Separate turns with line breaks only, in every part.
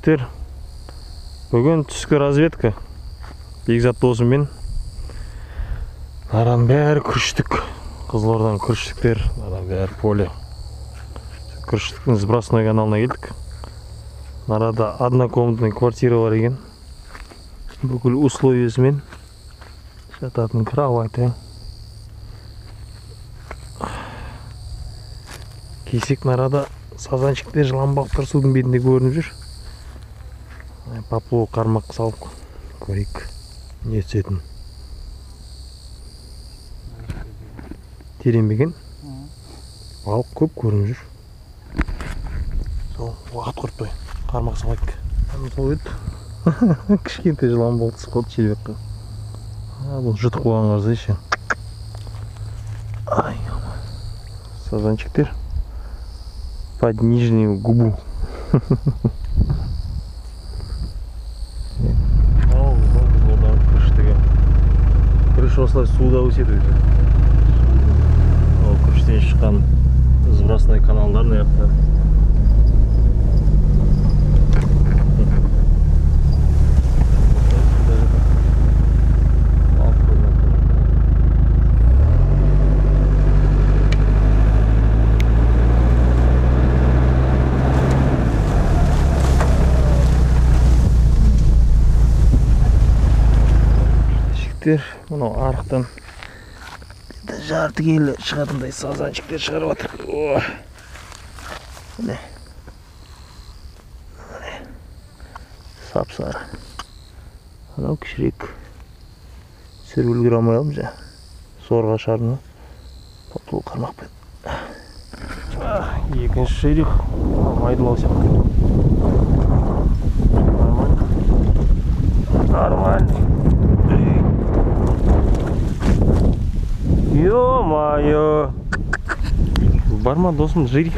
жігіттер, бүгін түскі разведка. Бекзат досыммен нараның бәрі күріштік. Қызылорданың күріштіктер, нараның бәрі поле. Күріштіктің сбросной каналына келдік. Нарада однокомнатный квартира бар екен. Бүкіл условиесімен жататын кровати. Кесек нарада сазанчиктер, жыланбақтар судың бетінде көрініп жүр. Поплавок қармақ салып көрейік не түсетін. Тереңбеген балық көп көрініп жүр. Сол уақыт құртпай қармақ салайық. Сол еді. Кішкентай жылан болды сықылды шелбекқа. Бұл жұтып қойған қарсы ше. Сазанчиктер под нижнюю губу. Күріш осылай суда өседі өзі. Күріштен шыққан сбросной каналдарын аяқтар. Мынау арықтан жарты келі шығатындай сазанчиктер шығарып жатыр. Міне. Сап-сары. Мынау кішірек. Сүргіл кірамай алым жа. Сорға шарына. Поплавок қармақ бет. Екінші шерих. Майдылау сияқты. Нормально. Ё-моё! Бар ма досым жирик?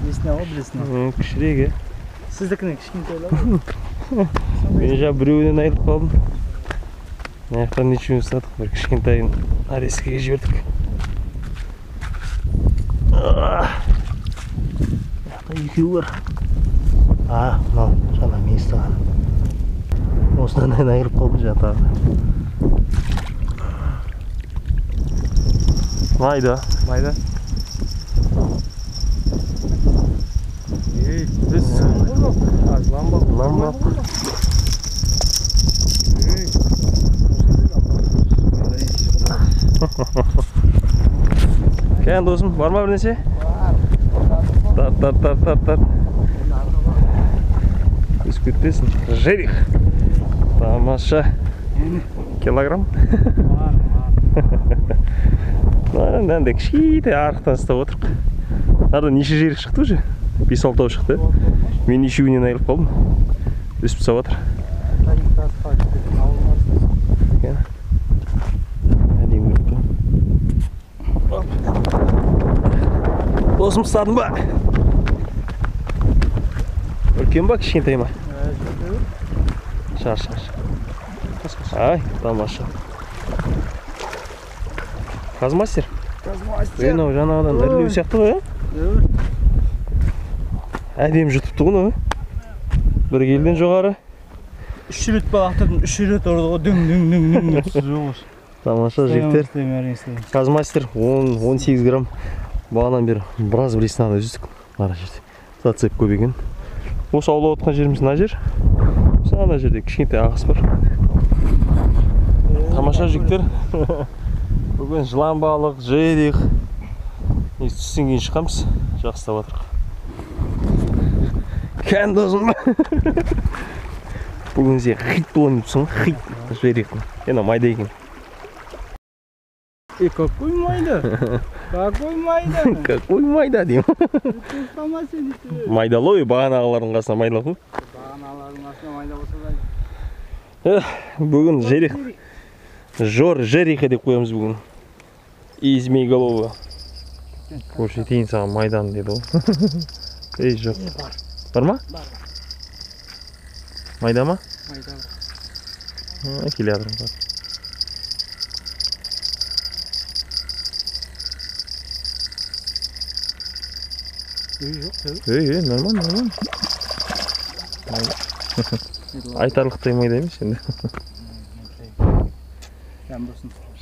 Есіне ау, білесіне.
Кішірек,
Сіздікіне кішкентай.
Мен жа біреуінен айырып қалдым. Аяқтан нечеуін ұстадық, бір кішкентайын арескеге жібердік. Аяқта екеу бар. Мынау жаңа мен ұстаған. Осынан айырып қалдым жатағы. Майда.
Майда. Біз
ламбақ. Кән досым, бар ма бірнесе? Тар. Көз көтпесін. Жерих. Тамаша. Килограмм? Мынандай кішкентай арықтан ұстап отырық. Арда неше жерік шықты уже? 5-6 шықты. Мен нешеуінен айырып қалдым. Өсіп сау жатыр. Досым ұстадың ба? Үлкен ба, кішкентай ма? Шаш. Ай, тамаша. Қазмастер?
Қазмастер.
Мынау жаңағыдан ірілеу сияқты ғой, әдем жұтыпты ғой. Бір келден жоғары.
3 рет балақтырдым, 3 рет орды ғой, дүң.
Тамаша жігіттер. Қазмастер 10-18 грамм. Бағанан бері біраз блеснаны үздік. Ара жерде. Зацеп көп екен. Осы аулап отқан жеріміз мына жер. Ана жерде кішкентай ағыс бар. Тамаша жігіттер. Бүгін жылан балық, жерих. Түстен кейін шыққамыз. Жақсылап жатырық. Кән досым. Бүгін сен хит болмайсың, хит жерих. Майда екен.
Какой майда? Какой майда?
Какой майда дейм. Майдалау, бағанағылардың қасына майдалау.
Бағанағылардың қасына майда болса да.
Бүгін жерих. Жериха деп қоямыз бүгін. Измей головы. Көрсетейін саған майдан деді ол. Ей, жоқ. Бар ма?
Бар.
Майда ма?
Майда.
Келе жатырмын бар. Нормально. Айтарлықтай майда емес енді.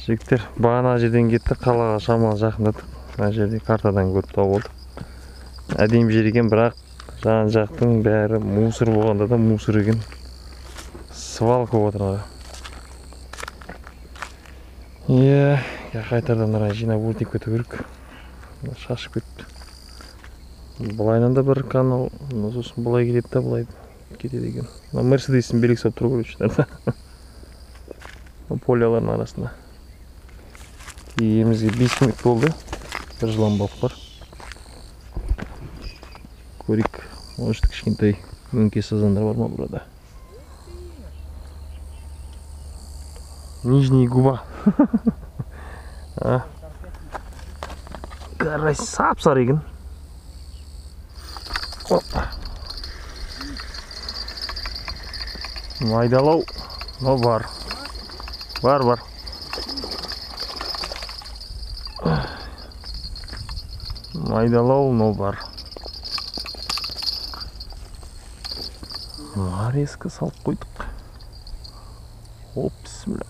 Жігіттер, бағана жерден кетті, қалаға шамалы жақындадық. Мына жерде картадан көріп тауып алдық. Әдемі жер екен, бірақ жан жақтың бәрі мусор болғанда да мусор екен. Свалка отырады. Иә, қайтардан мына жинап өртеп кету керек. Шашып кетті. Бұлайнан да бір канал, сосын бұлай кетеді да, бұлай кетеді екен. Мерседестің белек сап тұру керек. Полялардың арасында. Емізге 5 минут болды. Бір жылан балық бар. Көрейік. Может, кішкентай өңке сазандар бар ма burada? Нижний губа. Қарай сап-сары екен. Майдалау. Но бар. Бар. Майдалау, но бар. Резко салып қойдық. Оп, бісміллә.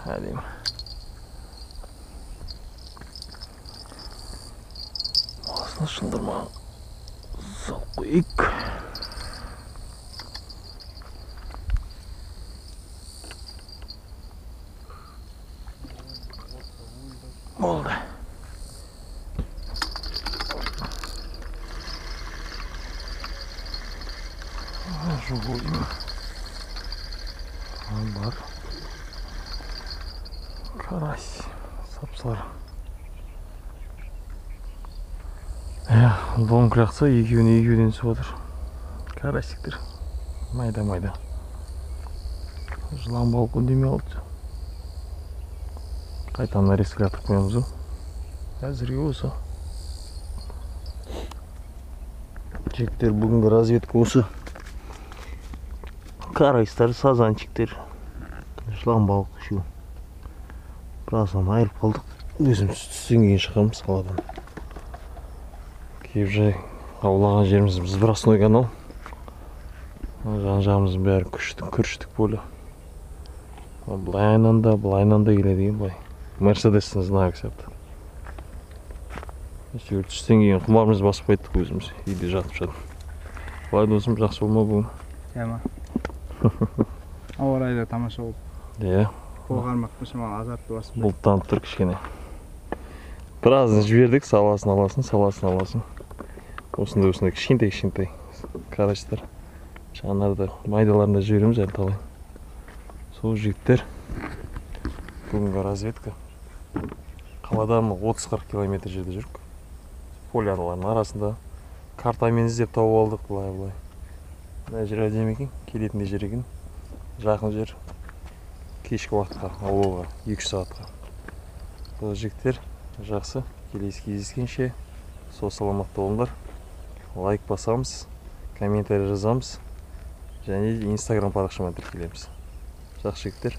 Әдемі. Басына шылдырмаған. Салып қойық. Болды. Живой. Бар. Карась. Сапсар. Дом қырақса екеуден түсіп отыр. Карасиктер. Майда. Жылан балық үндемей алды. Қайтадан нарезкіге атып қоямыз. Әзірге осы. Жігіттер, бүгінгі разведка осы. Карайстар, сазанчиктер, жылан балық үшеу. Біраздан айырып қалдық. Өзіміз түстен кейін шығамыз қаладан. Кейіп жай аулаған жеріміз біз бірасыной канал. Жан-жағымыздың бәрі күріштік бөлі. Бұлайнан да келеді екен бұлай. Мерседестің знак сияқты. Түстен кейін құмарымыз басып қайттық өзіміз. Үйде жатып. Бұлай досым жақсы болма бүгін.
Яма. Ауа райы да тамаша болды.
Иә.
Қоғармақ шамалы азапты басып.
Бұлттанып тұр кішкене. Біразын жібердік, саласын. Осындай кішкентай карачтар. Жаңарда майдаларында жібереміз әлі талай. Сол жігіттер. Бүгінгі разведка. Қаладан 30-40 километр жерде жүрік. Поляналардың арасында. Картамен іздеп тауып алдық бұлай. Мына жер әдемі екен, келетіндей жер екен. Жақын жер. Кешкі уақытқа, ауылға, 2 сағатқа. Бұл жігіттер жақсы. Келесі кездескенше. Сол саламатта болыңдар. Лайк басамыз, комментарий жазамыз. Және Instagram парақшама тіркелеміз. Жақсы жігіттер.